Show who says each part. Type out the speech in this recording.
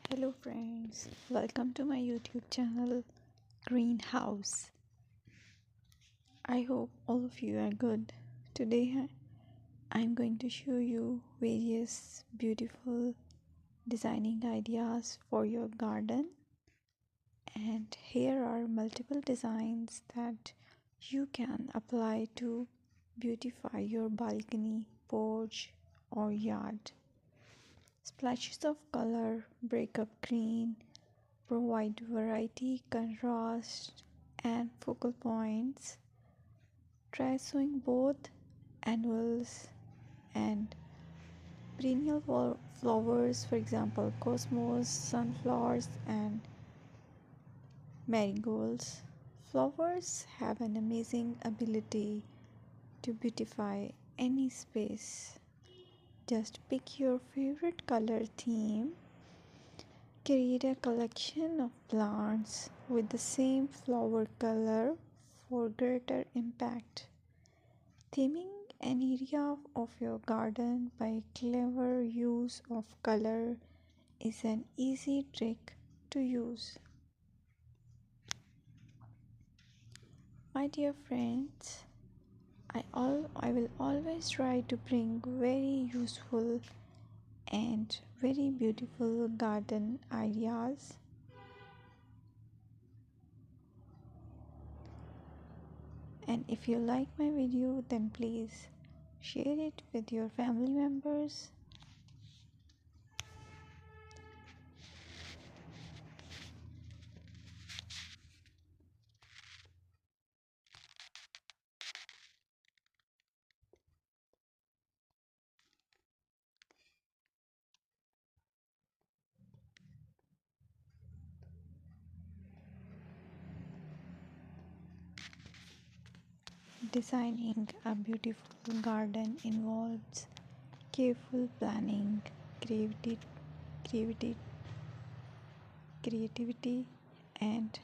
Speaker 1: Hello friends, welcome to my YouTube channel Greenhouse. I hope all of you are good. Today I'm going to show you various beautiful designing ideas for your garden, and here are multiple designs that you can apply to beautify your balcony, porch or yard. Splashes of color break up green, provide variety, contrast, and focal points. Try sowing both annuals and perennial flowers, for example, cosmos, sunflowers, and marigolds. Flowers have an amazing ability to beautify any space. Just pick your favorite color theme. Create a collection of plants with the same flower color for greater impact. Theming an area of your garden by clever use of color is an easy trick to use. My dear friends, I will always try to bring very useful and very beautiful garden ideas. And if you like my video, then please share it with your family members. Designing a beautiful garden involves careful planning, creativity, creativity and